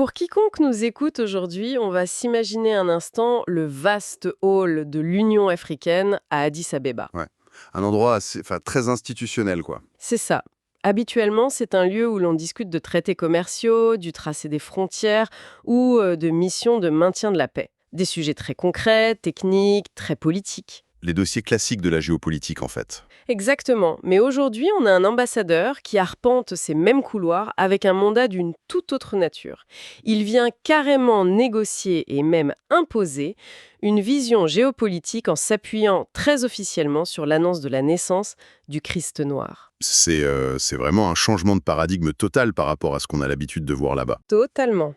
Pour quiconque nous écoute aujourd'hui, on va s'imaginer un instant le vaste hall de l'Union africaine à Addis Abeba. Ouais. Un endroit très institutionnel, quoi. C'est ça. Habituellement, c'est un lieu où l'on discute de traités commerciaux, du tracé des frontières ou de missions de maintien de la paix. Des sujets très concrets, techniques, très politiques. Les dossiers classiques de la géopolitique, en fait. Exactement. Mais aujourd'hui, on a un ambassadeur qui arpente ces mêmes couloirs avec un mandat d'une toute autre nature. Il vient carrément négocier et même imposer une vision géopolitique en s'appuyant très officiellement sur l'annonce de la naissance du Christ noir. C'est vraiment un changement de paradigme total par rapport à ce qu'on a l'habitude de voir là-bas. Totalement.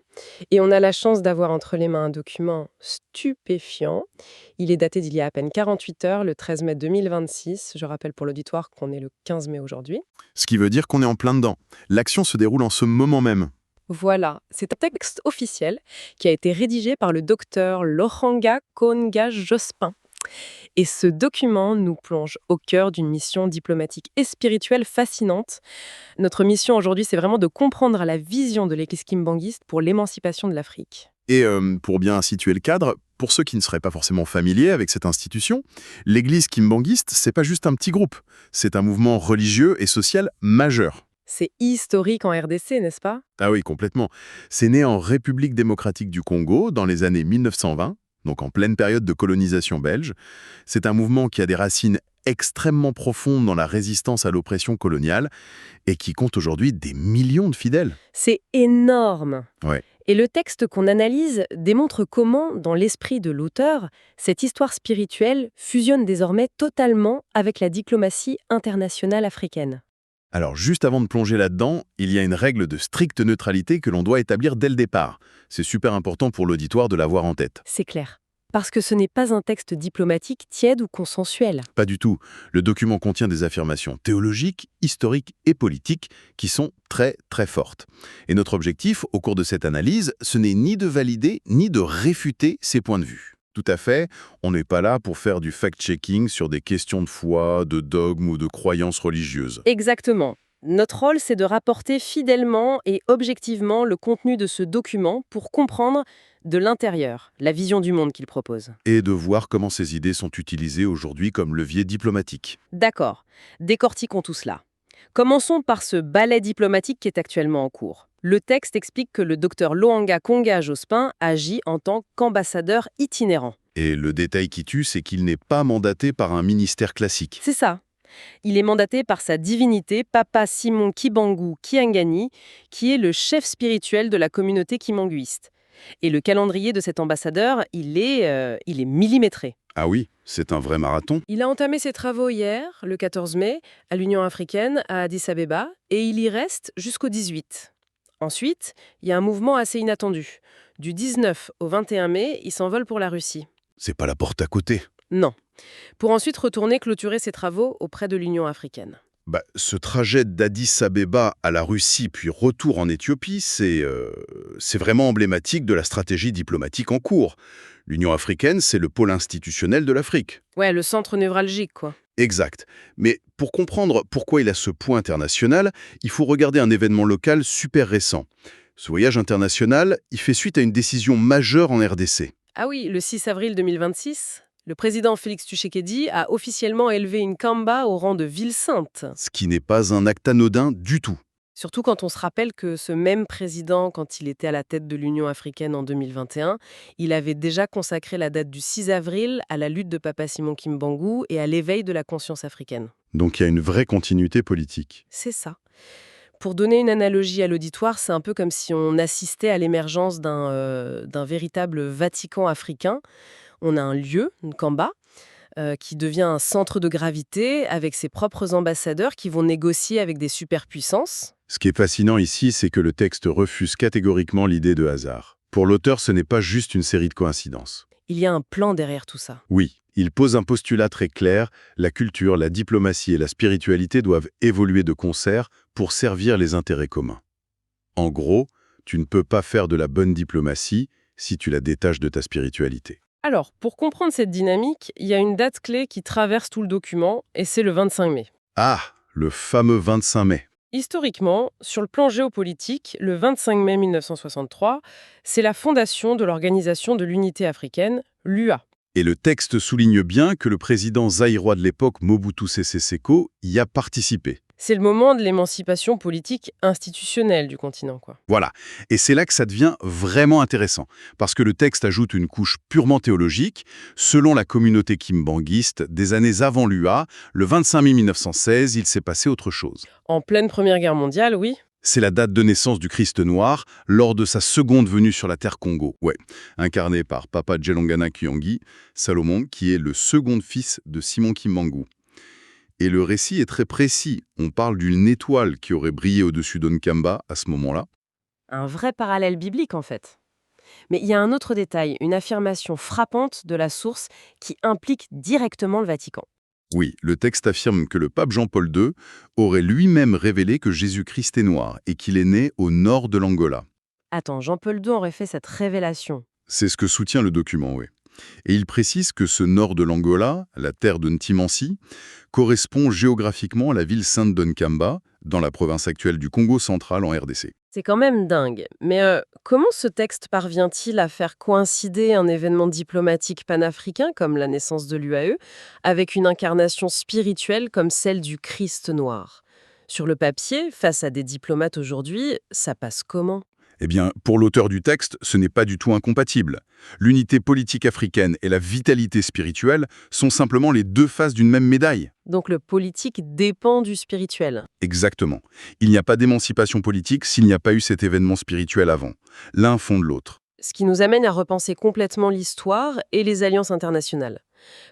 Et on a la chance d'avoir entre les mains un document stupéfiant. Il est daté d'il y a à peine 48 heures, le 13 mai 2026. Je rappelle pour l'auditoire qu'on est le 15 mai aujourd'hui. Ce qui veut dire qu'on est en plein dedans. L'action se déroule en ce moment même. Voilà, c'est un texte officiel qui a été rédigé par le docteur Lohanga Konga-Jospin. Et ce document nous plonge au cœur d'une mission diplomatique et spirituelle fascinante. Notre mission aujourd'hui, c'est vraiment de comprendre la vision de l'Église kimbanguiste pour l'émancipation de l'Afrique. Et pour bien situer le cadre, pour ceux qui ne seraient pas forcément familiers avec cette institution, l'Église kimbanguiste, c'est pas juste un petit groupe. C'est un mouvement religieux et social majeur. C'est historique en RDC, n'est-ce pas? Ah oui, complètement. C'est né en République démocratique du Congo dans les années 1920, donc en pleine période de colonisation belge. C'est un mouvement qui a des racines extrêmement profondes dans la résistance à l'oppression coloniale et qui compte aujourd'hui des millions de fidèles. C'est énorme. Ouais. Et le texte qu'on analyse démontre comment, dans l'esprit de l'auteur, cette histoire spirituelle fusionne désormais totalement avec la diplomatie internationale africaine. Alors, juste avant de plonger là-dedans, il y a une règle de stricte neutralité que l'on doit établir dès le départ. C'est super important pour l'auditoire de l'avoir en tête. C'est clair. Parce que ce n'est pas un texte diplomatique tiède ou consensuel. Pas du tout. Le document contient des affirmations théologiques, historiques et politiques qui sont très très fortes. Et notre objectif, au cours de cette analyse, ce n'est ni de valider ni de réfuter ces points de vue. Tout à fait, on n'est pas là pour faire du fact-checking sur des questions de foi, de dogme ou de croyances religieuses. Exactement. Notre rôle, c'est de rapporter fidèlement et objectivement le contenu de ce document pour comprendre de l'intérieur la vision du monde qu'il propose. Et de voir comment ces idées sont utilisées aujourd'hui comme levier diplomatique. D'accord, décortiquons tout cela. Commençons par ce ballet diplomatique qui est actuellement en cours. Le texte explique que le docteur Lohanga Konga-Jospin agit en tant qu'ambassadeur itinérant. Et le détail qui tue, c'est qu'il n'est pas mandaté par un ministère classique. C'est ça. Il est mandaté par sa divinité, Papa Simon Kibangu Kiangani, qui est le chef spirituel de la communauté kimanguiste. Et le calendrier de cet ambassadeur, il est millimétré. Ah oui, c'est un vrai marathon. Il a entamé ses travaux hier, le 14 mai, à l'Union africaine, à Addis Abeba, et il y reste jusqu'au 18. Ensuite, il y a un mouvement assez inattendu. Du 19 au 21 mai, il s'envole pour la Russie. C'est pas la porte à côté. Non. Pour ensuite retourner clôturer ses travaux auprès de l'Union africaine. Ce trajet d'Addis Abeba à la Russie puis retour en Éthiopie, c'est vraiment emblématique de la stratégie diplomatique en cours. L'Union africaine, c'est le pôle institutionnel de l'Afrique. Ouais, le centre névralgique, quoi. Exact. Mais pour comprendre pourquoi il a ce poids international, il faut regarder un événement local super récent. Ce voyage international, il fait suite à une décision majeure en RDC. Ah oui, le 6 avril 2026, le président Félix Tshisekedi a officiellement élevé une Kamba au rang de ville sainte. Ce qui n'est pas un acte anodin du tout. Surtout quand on se rappelle que ce même président, quand il était à la tête de l'Union africaine en 2021, il avait déjà consacré la date du 6 avril à la lutte de Papa Simon Kimbangu et à l'éveil de la conscience africaine. Donc il y a une vraie continuité politique. C'est ça. Pour donner une analogie à l'auditoire, c'est un peu comme si on assistait à l'émergence d'un véritable Vatican africain. On a un lieu, une Kamba, qui devient un centre de gravité avec ses propres ambassadeurs qui vont négocier avec des superpuissances. Ce qui est fascinant ici, c'est que le texte refuse catégoriquement l'idée de hasard. Pour l'auteur, ce n'est pas juste une série de coïncidences. Il y a un plan derrière tout ça. Oui, il pose un postulat très clair, la culture, la diplomatie et la spiritualité doivent évoluer de concert pour servir les intérêts communs. En gros, tu ne peux pas faire de la bonne diplomatie si tu la détaches de ta spiritualité. Alors, pour comprendre cette dynamique, il y a une date clé qui traverse tout le document, et c'est le 25 mai. Ah, le fameux 25 mai. Historiquement, sur le plan géopolitique, le 25 mai 1963, c'est la fondation de l'Organisation de l'Unité africaine, l'UA. Et le texte souligne bien que le président zaïrois de l'époque, Mobutu Sese Seko, y a participé. C'est le moment de l'émancipation politique institutionnelle du continent, quoi. Voilà. Et c'est là que ça devient vraiment intéressant, parce que le texte ajoute une couche purement théologique. Selon la communauté kimbanguiste, des années avant l'UA, le 25 mai 1916, il s'est passé autre chose. En pleine Première Guerre mondiale, oui. C'est la date de naissance du Christ noir lors de sa seconde venue sur la terre Congo. Ouais, incarné par Papa Djelongana Kyangi, Salomon, qui est le second fils de Simon Kimbangu. Et le récit est très précis. On parle d'une étoile qui aurait brillé au-dessus d'Onkamba à ce moment-là. Un vrai parallèle biblique, en fait. Mais il y a un autre détail, une affirmation frappante de la source qui implique directement le Vatican. Oui, le texte affirme que le pape Jean-Paul II aurait lui-même révélé que Jésus-Christ est noir et qu'il est né au nord de l'Angola. Attends, Jean-Paul II aurait fait cette révélation. C'est ce que soutient le document, oui. Et il précise que ce nord de l'Angola, la terre de Ntimansi, correspond géographiquement à la ville sainte d'Onkamba, dans la province actuelle du Congo central en RDC. C'est quand même dingue. Mais comment ce texte parvient-il à faire coïncider un événement diplomatique panafricain comme la naissance de l'UAE avec une incarnation spirituelle comme celle du Christ noir? Sur le papier, face à des diplomates aujourd'hui, ça passe comment? Eh bien, pour l'auteur du texte, ce n'est pas du tout incompatible. L'unité politique africaine et la vitalité spirituelle sont simplement les deux faces d'une même médaille. Donc le politique dépend du spirituel. Exactement. Il n'y a pas d'émancipation politique s'il n'y a pas eu cet événement spirituel avant. L'un fonde l'autre. Ce qui nous amène à repenser complètement l'histoire et les alliances internationales.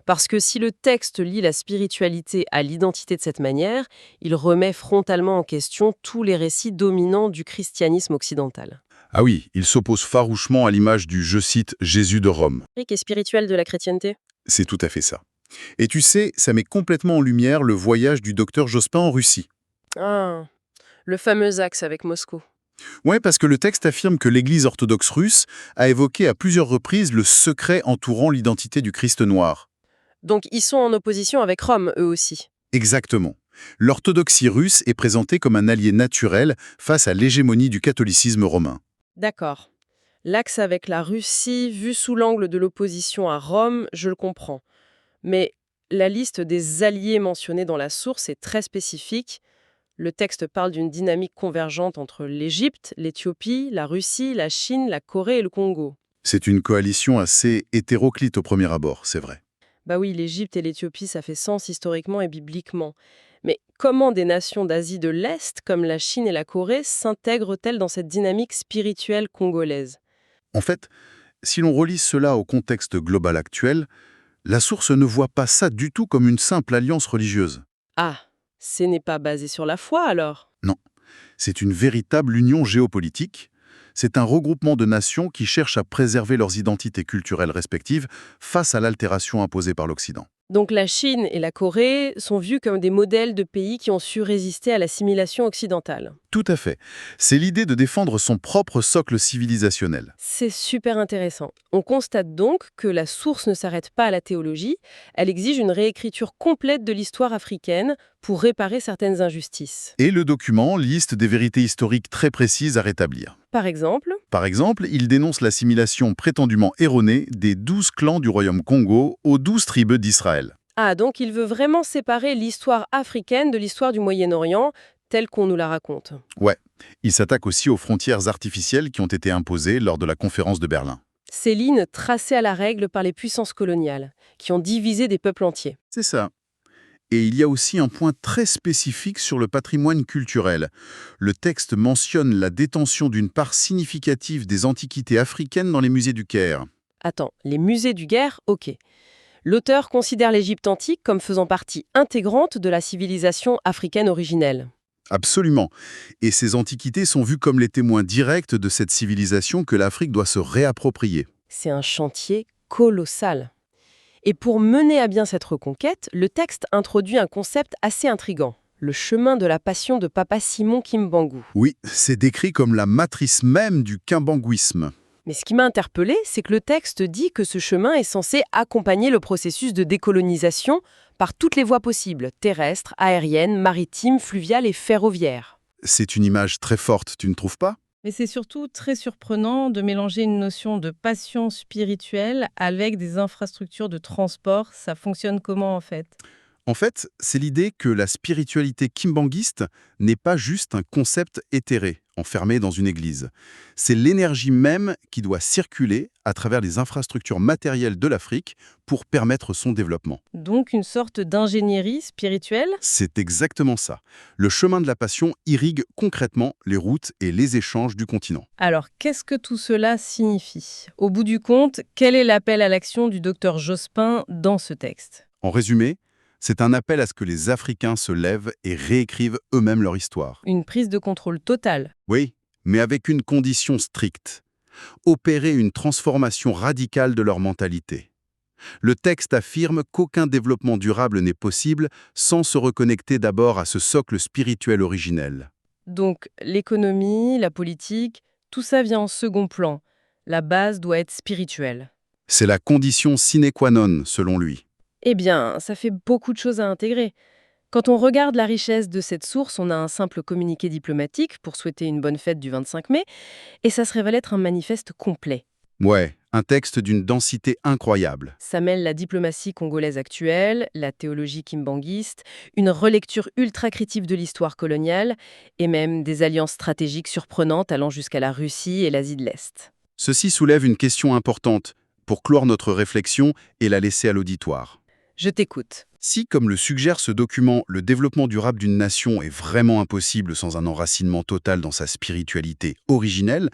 Parce que si le texte lie la spiritualité à l'identité de cette manière, il remet frontalement en question tous les récits dominants du christianisme occidental. Ah oui, il s'oppose farouchement à l'image du, je cite, Jésus de Rome. Et spirituel de la chrétienté. C'est tout à fait ça. Et tu sais, ça met complètement en lumière le voyage du docteur Jospin en Russie. Ah, le fameux axe avec Moscou. Ouais, parce que le texte affirme que l'Église orthodoxe russe a évoqué à plusieurs reprises le secret entourant l'identité du Christ noir. Donc ils sont en opposition avec Rome, eux aussi. Exactement. L'orthodoxie russe est présentée comme un allié naturel face à l'hégémonie du catholicisme romain. D'accord. L'axe avec la Russie, vu sous l'angle de l'opposition à Rome, je le comprends. Mais la liste des alliés mentionnés dans la source est très spécifique. Le texte parle d'une dynamique convergente entre l'Égypte, l'Éthiopie, la Russie, la Chine, la Corée et le Congo. C'est une coalition assez hétéroclite au premier abord, c'est vrai. Bah oui, l'Égypte et l'Éthiopie, ça fait sens historiquement et bibliquement. Mais comment des nations d'Asie de l'Est, comme la Chine et la Corée, s'intègrent-elles dans cette dynamique spirituelle congolaise? En fait, si l'on relie cela au contexte global actuel, la source ne voit pas ça du tout comme une simple alliance religieuse. Ah, ce n'est pas basé sur la foi alors? Non, c'est une véritable union géopolitique. C'est un regroupement de nations qui cherchent à préserver leurs identités culturelles respectives face à l'altération imposée par l'Occident. Donc la Chine et la Corée sont vus comme des modèles de pays qui ont su résister à l'assimilation occidentale. Tout à fait. C'est l'idée de défendre son propre socle civilisationnel. C'est super intéressant. On constate donc que la source ne s'arrête pas à la théologie, elle exige une réécriture complète de l'histoire africaine pour réparer certaines injustices. Et le document liste des vérités historiques très précises à rétablir. Par exemple, Par exemple, il dénonce l'assimilation prétendument erronée des 12 clans du royaume Congo aux 12 tribus d'Israël. donc il veut vraiment séparer l'histoire africaine de l'histoire du Moyen-Orient, telle qu'on nous la raconte. Ouais, il s'attaque aussi aux frontières artificielles qui ont été imposées lors de la conférence de Berlin. Ces lignes tracées à la règle par les puissances coloniales, qui ont divisé des peuples entiers. C'est ça. Et il y a aussi un point très spécifique sur le patrimoine culturel. Le texte mentionne la détention d'une part significative des antiquités africaines dans les musées du Caire. Attends, les musées du Caire, ok. L'auteur considère l'Égypte antique comme faisant partie intégrante de la civilisation africaine originelle. Absolument. Et ces antiquités sont vues comme les témoins directs de cette civilisation que l'Afrique doit se réapproprier. C'est un chantier colossal. Et pour mener à bien cette reconquête, le texte introduit un concept assez intrigant, le chemin de la passion de Papa Simon Kimbangu. Oui, c'est décrit comme la matrice même du kimbanguisme. Mais ce qui m'a interpellée, c'est que le texte dit que ce chemin est censé accompagner le processus de décolonisation par toutes les voies possibles, terrestres, aériennes, maritimes, fluviales et ferroviaires. C'est une image très forte, tu ne trouves pas? Mais c'est surtout très surprenant de mélanger une notion de passion spirituelle avec des infrastructures de transport. Ça fonctionne comment en fait? En fait, c'est l'idée que la spiritualité kimbanguiste n'est pas juste un concept éthéré, enfermé dans une église. C'est l'énergie même qui doit circuler à travers les infrastructures matérielles de l'Afrique pour permettre son développement. Donc une sorte d'ingénierie spirituelle? C'est exactement ça. Le chemin de la passion irrigue concrètement les routes et les échanges du continent. Alors qu'est-ce que tout cela signifie? Au bout du compte, quel est l'appel à l'action du docteur Jospin dans ce texte? En résumé, c'est un appel à ce que les Africains se lèvent et réécrivent eux-mêmes leur histoire. Une prise de contrôle totale. Oui, mais avec une condition stricte. Opérer une transformation radicale de leur mentalité. Le texte affirme qu'aucun développement durable n'est possible sans se reconnecter d'abord à ce socle spirituel originel. Donc l'économie, la politique, tout ça vient en second plan. La base doit être spirituelle. C'est la condition sine qua non, selon lui. Eh bien, ça fait beaucoup de choses à intégrer. Quand on regarde la richesse de cette source, on a un simple communiqué diplomatique pour souhaiter une bonne fête du 25 mai, et ça se révèle être un manifeste complet. Ouais, un texte d'une densité incroyable. Ça mêle la diplomatie congolaise actuelle, la théologie kimbanguiste, une relecture ultra-critique de l'histoire coloniale, et même des alliances stratégiques surprenantes allant jusqu'à la Russie et l'Asie de l'Est. Ceci soulève une question importante pour clore notre réflexion et la laisser à l'auditoire. Je t'écoute. Si, comme le suggère ce document, le développement durable d'une nation est vraiment impossible sans un enracinement total dans sa spiritualité originelle,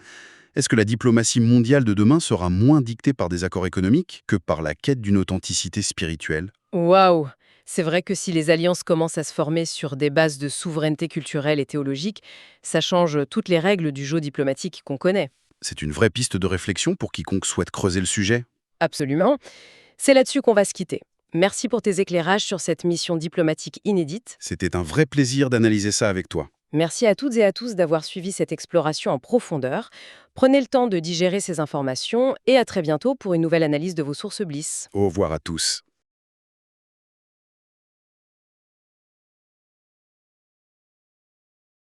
est-ce que la diplomatie mondiale de demain sera moins dictée par des accords économiques que par la quête d'une authenticité spirituelle? Waouh! C'est vrai que si les alliances commencent à se former sur des bases de souveraineté culturelle et théologique, ça change toutes les règles du jeu diplomatique qu'on connaît. C'est une vraie piste de réflexion pour quiconque souhaite creuser le sujet. Absolument. C'est là-dessus qu'on va se quitter. Merci pour tes éclairages sur cette mission diplomatique inédite. C'était un vrai plaisir d'analyser ça avec toi. Merci à toutes et à tous d'avoir suivi cette exploration en profondeur. Prenez le temps de digérer ces informations et à très bientôt pour une nouvelle analyse de vos sources Bliss. Au revoir à tous.